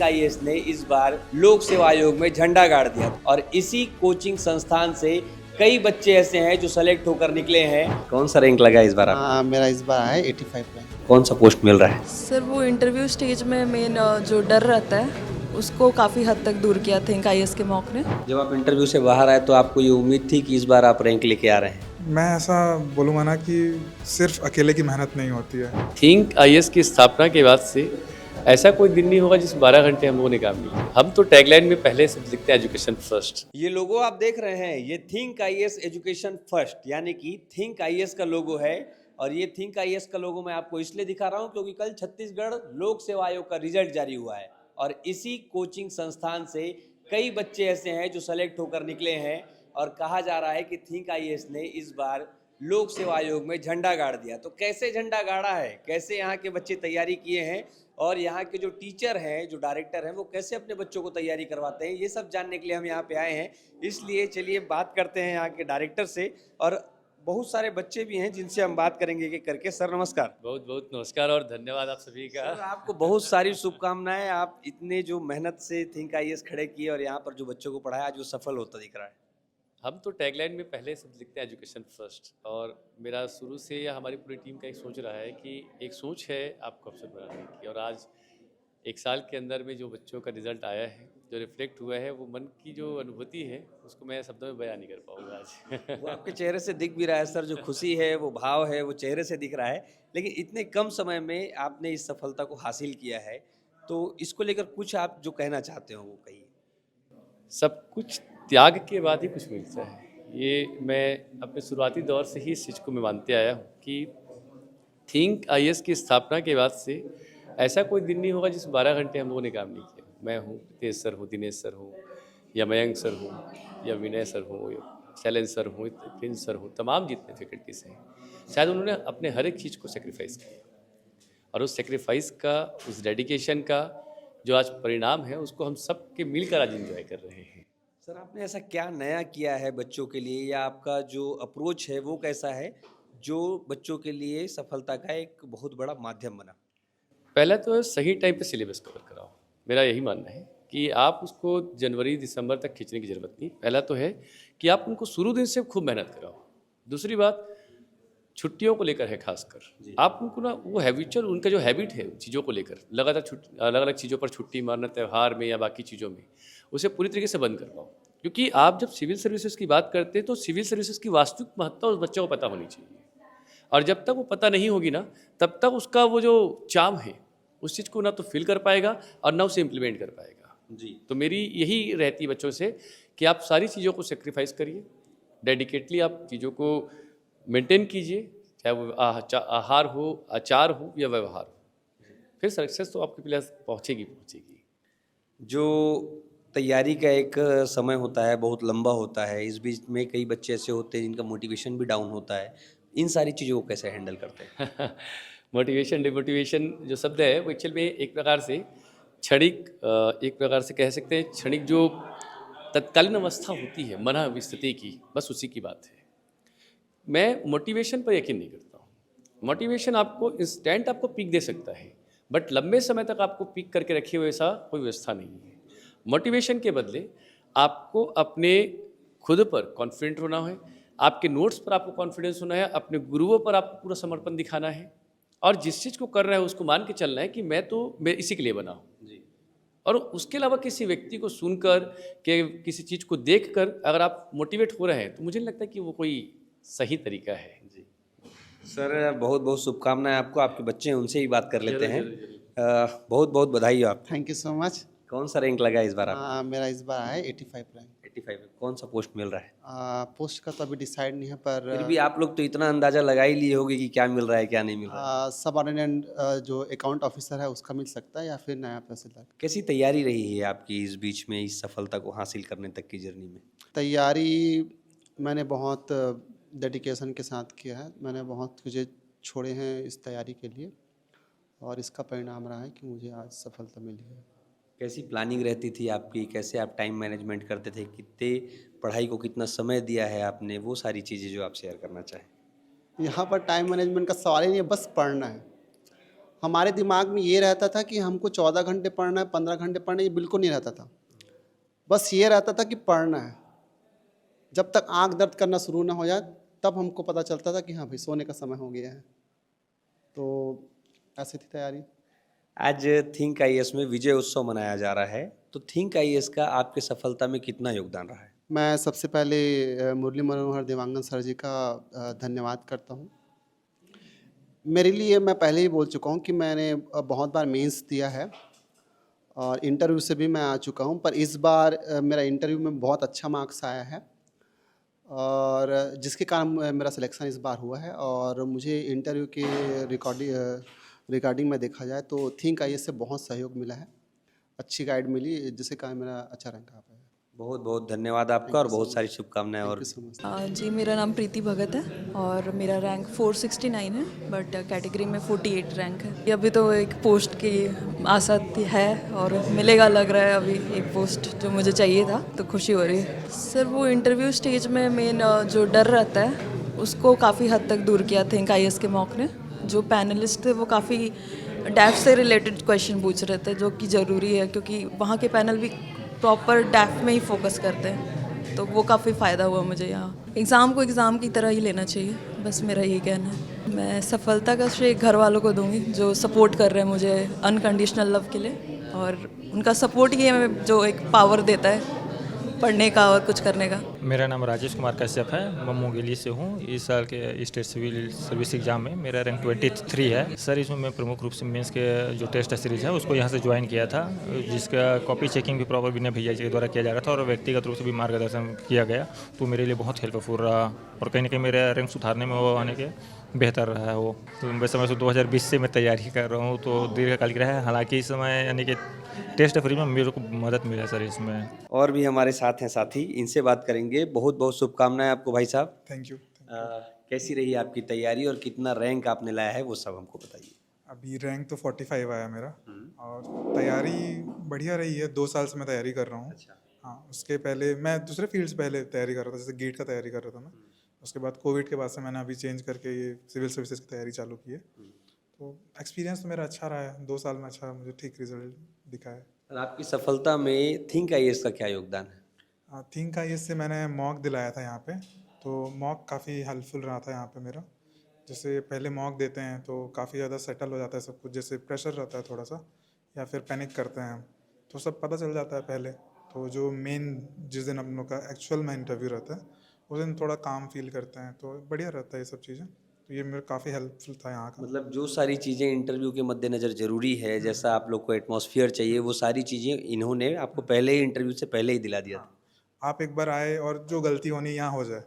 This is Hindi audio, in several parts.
आईएएस ने इस बार लोक सेवा आयोग में झंडा गाड़ दिया और इसी कोचिंग संस्थान से कई बच्चे ऐसे हैं जो सेलेक्ट होकर निकले हैं। कौन सा रैंक लगा इस बार आपको? मेरा इस बार है 85 रैंक। कौन सा पोस्ट मिल रहा है? सर वो इंटरव्यू स्टेज में मेन जो डर रहता है उसको काफ़ी हद तक दूर किया थिंक आईएएस के मॉक ने। जब आप इंटरव्यू से बाहर आए तो आपको ये उम्मीद थी कि इस बार आप रैंक लेके आ रहे हैं? मैं ऐसा बोलूँगा ना कि सिर्फ अकेले की मेहनत नहीं होती है। थिंक आईएएस की स्थापना के बाद से ऐसा कोई दिन नहीं होगा जिस 12 घंटे हम लोगों ने काम नहीं किया। हम तो टैगलाइन में पहले से लिखते हैं एजुकेशन फर्स्ट। ये लोगो आप देख रहे हैं, ये थिंक आईएएस एजुकेशन फर्स्ट यानी कि थिंक आईएएस का लोगो है। और ये थिंक आईएएस का लोगो मैं आपको इसलिए दिखा रहा हूँ क्योंकि कल छत्तीसगढ़ लोक सेवा आयोग का रिजल्ट जारी हुआ है और इसी कोचिंग संस्थान से कई बच्चे ऐसे हैं जो सेलेक्ट होकर निकले हैं और कहा जा रहा है कि थिंक आईएएस ने इस बार लोक सेवा आयोग में झंडा गाड़ दिया। तो कैसे झंडा गाड़ा है, कैसे यहाँ के बच्चे तैयारी किए हैं और यहाँ के जो टीचर हैं, जो डायरेक्टर हैं, वो कैसे अपने बच्चों को तैयारी करवाते हैं, ये सब जानने के लिए हम यहाँ पे आए हैं। इसलिए चलिए बात करते हैं यहाँ के डायरेक्टर से और बहुत सारे बच्चे भी हैं जिनसे हम बात करेंगे एक एक करके। सर नमस्कार। बहुत बहुत नमस्कार और धन्यवाद आप सभी का। सर आपको बहुत सारी शुभकामनाएं। आप इतने जो मेहनत से थिंक आईएएस खड़े किए और यहाँ पर जो बच्चों को पढ़ाया आज वो सफल होता दिख रहा है। हम तो टैगलाइन में पहले से लिखते हैं एजुकेशन फर्स्ट और मेरा शुरू से या हमारी पूरी टीम का एक सोच रहा है कि एक सोच है आपको अफसर बनाने की। और आज एक साल के अंदर में जो बच्चों का रिजल्ट आया है, जो रिफ्लेक्ट हुआ है, वो मन की जो अनुभूति है उसको मैं शब्दों में बयान नहीं कर पाऊंगा आज। वो आपके चेहरे से दिख भी रहा है सर, जो खुशी है, वो भाव है, वो चेहरे से दिख रहा है। लेकिन इतने कम समय में आपने इस सफलता को हासिल किया है, तो इसको लेकर कुछ आप जो कहना चाहते हो वो कहिए। सब कुछ त्याग के बाद ही कुछ मिलता है। ये मैं अपने शुरुआती दौर से ही इस चीज़ को मैं मानते आया हूँ कि थिंक आईएएस की स्थापना के बाद से ऐसा कोई दिन नहीं होगा जिस 12 घंटे हम लोगों ने काम नहीं किया। मैं हूँ, तेज सर हूँ, दिनेश सर हूँ, या मयंक सर हूँ, या विनय सर हूँ, या शैलेंद्र सर हूँ, प्रिंस सर हूँ, तमाम जितने फैकल्टीज हैं, शायद उन्होंने अपने हर एक चीज़ को सेक्रीफाइस किया और उस सेक्रीफाइस का, उस डेडिकेशन का जो आज परिणाम है उसको हम सब के मिलकर आज एंजॉय कर रहे हैं। सर आपने ऐसा क्या नया किया है बच्चों के लिए, या आपका जो अप्रोच है वो कैसा है जो बच्चों के लिए सफलता का एक बहुत बड़ा माध्यम बना? पहला तो सही टाइम पे सिलेबस कवर कराओ। मेरा यही मानना है कि आप उसको जनवरी दिसंबर तक खींचने की ज़रूरत नहीं। पहला तो है कि आप उनको शुरू दिन से खूब मेहनत कराओ। दूसरी बात छुट्टियों को लेकर है, खासकर आप उनको ना वो हैबिचुअल, उनका जो हैबिट है चीज़ों को लेकर लगातार अलग अलग चीज़ों पर छुट्टी मारना, त्यौहार में या बाकी चीज़ों में, उसे पूरी तरीके से बंद कर पाओ। क्योंकि आप जब सिविल सर्विसेज की बात करते हैं तो सिविल सर्विसेज की वास्तविक महत्ता उस बच्चे को पता होनी चाहिए और जब तक वो पता नहीं होगी ना तब तक उसका वो जो चार्म है उस चीज़ को ना तो फील कर पाएगा और ना उसे इम्प्लीमेंट कर पाएगा जी। तो मेरी यही रहती है बच्चों से कि आप सारी चीज़ों को सेक्रीफाइस करिए, डेडिकेटली आप चीज़ों को मेंटेन कीजिए, चाहे वो आहार हो, आचार हो या व्यवहार हो, फिर सक्सेस तो आपके पास पहुँचेगी। जो तैयारी का एक समय होता है बहुत लंबा होता है, इस बीच में कई बच्चे ऐसे होते हैं जिनका मोटिवेशन भी डाउन होता है, इन सारी चीज़ों को कैसे हैंडल करते हैं? मोटिवेशन डिमोटिवेशन जो शब्द है वो एक्चुअल में एक प्रकार से क्षणिक, एक प्रकार से कह सकते हैं क्षणिक जो तत्कालीन अवस्था होती है मन स्थिति की, बस उसी की बात है। मैं मोटिवेशन पर यकीन नहीं करता हूँ। मोटिवेशन आपको इंस्टेंट आपको पीक दे सकता है बट लंबे समय तक आपको पीक करके रखे हुए ऐसा कोई व्यवस्था नहीं है। मोटिवेशन के बदले आपको अपने खुद पर कॉन्फिडेंट होना है, आपके नोट्स पर आपको कॉन्फिडेंस होना है, अपने गुरुओं पर आपको पूरा समर्पण दिखाना है और जिस चीज़ को कर रहा है उसको मान के चलना है कि मैं इसी के लिए बना हूँ जी। और उसके अलावा किसी व्यक्ति को सुनकर कि किसी चीज़ को देखकर अगर आप मोटिवेट हो रहे हैं तो मुझे नहीं लगता कि वो कोई सही तरीका है जी। सर बहुत बहुत शुभकामनाएं आपको, आपके बच्चे हैं उनसे ही बात कर लेते हैं। बहुत बहुत बधाई हो आप। Thank you so much. कौन सा रैंक लगा इस बार आप? मेरा इस बार है 85 रैंक। 85 में कौन सा पोस्ट मिल रहा है? पोस्ट का तो अभी डिसाइड नहीं है पर फिर भी आप लोग तो इतना अंदाजा लगा ही लिए होगे कि क्या मिल रहा है क्या नहीं मिल रहा है। सबऑर्डिनेट जो अकाउंट ऑफिसर है उसका मिल सकता है या फिर नया तहसीलदार। कैसी तैयारी रही है आपकी इस बीच में, इस सफलता को हासिल करने तक की जर्नी में? तैयारी मैंने बहुत डेडिकेशन के साथ किया है। मैंने बहुत चीज़ें छोड़े हैं इस तैयारी के लिए और इसका परिणाम रहा है कि मुझे आज सफलता मिली है। कैसी प्लानिंग रहती थी आपकी, कैसे आप टाइम मैनेजमेंट करते थे, कितने पढ़ाई को कितना समय दिया है आपने, वो सारी चीज़ें जो आप शेयर करना चाहें? यहाँ पर टाइम मैनेजमेंट का सवाल ही नहीं है, बस पढ़ना है हमारे दिमाग में ये रहता था कि हमको 14 घंटे पढ़ना है, 15 घंटे पढ़ना है, ये बिल्कुल नहीं रहता था। बस ये रहता था कि पढ़ना है। जब तक आँख दर्द करना शुरू ना हो जाए तब हमको पता चलता था कि हाँ भाई सोने का समय हो गया है। तो ऐसी थी तैयारी। आज थिंक आईएएस में विजय उत्सव मनाया जा रहा है, तो थिंक आईएएस का आपकी सफलता में कितना योगदान रहा है? मैं सबसे पहले मुरली मनोहर देवांगन सर जी का धन्यवाद करता हूँ। मेरे लिए मैं पहले ही बोल चुका हूँ कि मैंने बहुत बार मेंस दिया है और इंटरव्यू से भी मैं आ चुका हूँ, पर इस बार मेरा इंटरव्यू में बहुत अच्छा मार्क्स आया है और जिसके कारण मेरा सिलेक्शन इस बार हुआ है। और मुझे इंटरव्यू के रिकॉर्डिंग में देखा जाए तो थिंक आईएएस से बहुत सहयोग मिला है, अच्छी गाइड मिली, जिसके कारण मेरा अच्छा रैंक आ पाया। बहुत बहुत धन्यवाद आपका और बहुत सारी शुभकामनाएं। और जी, मेरा नाम प्रीति भगत है और मेरा रैंक 469 है, बट कैटेगरी में 48 रैंक है। ये अभी तो एक पोस्ट की आशा है और मिलेगा लग रहा है अभी एक पोस्ट जो मुझे चाहिए था, तो खुशी हो रही है। सर, वो इंटरव्यू स्टेज में मेन जो डर रहता है उसको काफ़ी हद तक दूर किया थिंक आईएएस के मॉक ने। जो पैनलिस्ट थे वो काफ़ी डैफ से रिलेटेड क्वेश्चन पूछ रहे थे, जो कि ज़रूरी है क्योंकि वहाँ के पैनल भी प्रॉपर डैफ में ही फोकस करते हैं, तो वो काफ़ी फ़ायदा हुआ मुझे यहाँ। एग्ज़ाम को एग्ज़ाम की तरह ही लेना चाहिए, बस मेरा यही कहना है। मैं सफलता का श्रेय घर वालों को दूंगी जो सपोर्ट कर रहे हैं मुझे अनकंडीशनल लव के लिए, और उनका सपोर्ट ही हमें जो एक पावर देता है पढ़ने का और कुछ करने का। मेरा नाम राजेश कुमार कश्यप है, मैं मुंगेली से हूँ। इस साल के स्टेट सिविल सर्विस एग्जाम में मेरा रैंक 23 है सर। इसमें मैं प्रमुख रूप से मेंस के जो टेस्ट सीरीज है उसको यहाँ से ज्वाइन किया था, जिसका कॉपी चेकिंग भी प्रॉपर विनय भैया जी के द्वारा किया जा रहा था और व्यक्तिगत रूप से भी मार्गदर्शन किया गया, तो मेरे लिए बहुत हेल्पफुल रहा और कहीं ना कहीं मेरे रैंक सुधारने में वो आने के बेहतर रहा है वो। तो वैसे मैं 2020 से मैं तैयारी कर रहा हूँ, तो दीर्घकालिक रहा है। हालांकि इस समय यानी कि टेस्ट फ्री में मेरे को मदद मिला सर इसमें। और भी हमारे साथ हैं साथी, इनसे बात करेंगे। बहुत बहुत शुभकामनाएं आपको भाई साहब। Thank you. कैसी रही आपकी तैयारी और कितना रैंक आपने लाया है वो सब हमको बताइए। अभी रैंक तो 45 आया मेरा और तैयारी बढ़िया रही है। 2 साल से मैं तैयारी कर रहा हूँ। हाँ, उसके पहले मैं दूसरे फील्ड्स पहले तैयारी कर रहा था, जैसे गेट का तैयारी कर रहा था मैं। उसके बाद कोविड के बाद से मैंने अभी चेंज करके ये सिविल सर्विसेज की तैयारी चालू की है। तो एक्सपीरियंस तो मेरा अच्छा रहा है, 2 साल में अच्छा मुझे ठीक रिजल्ट दिखा है। और आपकी सफलता में थिंक आईएएस का क्या योगदान है? थिंक आईएएस से मैंने मॉक दिलाया था यहाँ पे, तो मॉक काफ़ी हेल्पफुल रहा था यहाँ पे मेरा। जैसे पहले मॉक देते हैं तो काफ़ी ज़्यादा सेटल हो जाता है सब कुछ, जैसे प्रेशर रहता है थोड़ा सा या फिर पैनिक करते हैं हम, तो सब पता चल जाता है पहले। तो जो मेन जिस दिन हम लोग का एक्चुअल में इंटरव्यू रहता है उस दिन थोड़ा काम फील करते हैं, तो बढ़िया रहता है ये सब चीज़ें। तो ये मेरा काफ़ी हेल्पफुल था यहाँ का। मतलब जो सारी चीज़ें इंटरव्यू के मद्देनज़र ज़रूरी है, जैसा आप लोग को एटमॉस्फेयर चाहिए, वो सारी चीज़ें इन्होंने आपको पहले ही इंटरव्यू से पहले ही दिला दिया था। आप एक बार आए और जो गलती होनी यहाँ हो जाए।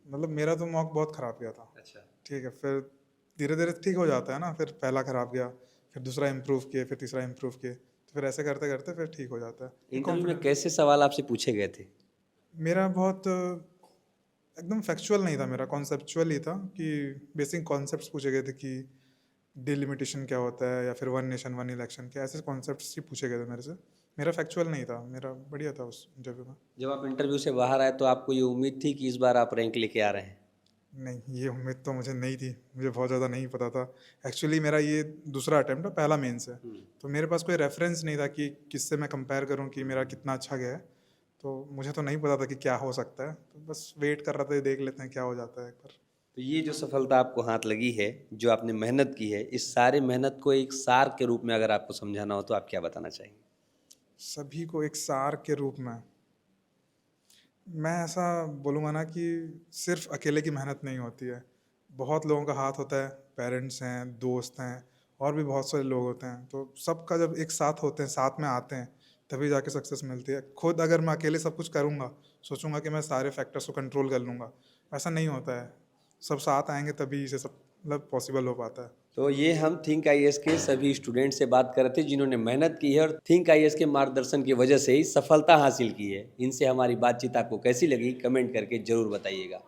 मतलब मेरा तो मॉक बहुत ख़राब गया था। अच्छा। ठीक है, फिर धीरे धीरे ठीक हो जाता है ना। फिर पहला ख़राब गया, फिर दूसरा इम्प्रूव किए, फिर तीसरा इम्प्रूव किए, तो फिर ऐसे करते करते फिर ठीक हो जाता है। इंटरव्यू में कैसे सवाल आपसे पूछे गए थे? मेरा बहुत एकदम फैक्चुअल नहीं था, मेरा कॉन्सेप्चुअल ही था कि बेसिक कॉन्सेप्ट्स पूछे गए थे कि डिलिमिटेशन क्या होता है या फिर वन नेशन वन इलेक्शन, क्या ऐसे कॉन्सेप्ट्स ही पूछे गए थे मेरे से। मेरा फैक्चुअल नहीं था, मेरा बढ़िया था उस इंटरव्यू में। जब आप इंटरव्यू से बाहर आए तो आपको ये उम्मीद थी कि इस बार आप रैंक लेके आ रहे हैं? नहीं, ये उम्मीद तो मुझे नहीं थी, मुझे बहुत ज़्यादा नहीं पता था। एक्चुअली मेरा ये दूसरा अटैम्प्ट है, पहला मेंस है, तो मेरे पास कोई रेफरेंस नहीं था कि किससे मैं कंपेयर करूं कि मेरा कितना अच्छा गया है। तो मुझे तो नहीं पता था कि क्या हो सकता है, तो बस वेट कर रहा था, देख लेते हैं क्या हो जाता है एक बार। तो ये जो सफलता आपको हाथ लगी है, जो आपने मेहनत की है, इस सारे मेहनत को एक सार के रूप में अगर आपको समझाना हो तो आप क्या बताना चाहेंगे? सभी को एक सार के रूप में मैं ऐसा बोलूँगा ना कि सिर्फ अकेले की मेहनत नहीं होती है, बहुत लोगों का हाथ होता है। पेरेंट्स हैं, दोस्त हैं, और भी बहुत सारे लोग होते हैं। तो सबका जब एक साथ होते हैं, साथ में आते हैं, तभी जाके सक्सेस मिलती है। खुद अगर मैं अकेले सब कुछ करूँगा, सोचूंगा कि मैं सारे फैक्टर्स को कंट्रोल कर लूँगा, ऐसा नहीं होता है। सब साथ आएंगे तभी इसे सब मतलब पॉसिबल हो पाता है। तो ये हम थिंक आईएएस के सभी स्टूडेंट से बात कर रहे थे जिन्होंने मेहनत की है और थिंक आईएएस के मार्गदर्शन की वजह से ही सफलता हासिल की है। इनसे हमारी बातचीत आपको कैसी लगी, कमेंट करके जरूर बताइएगा।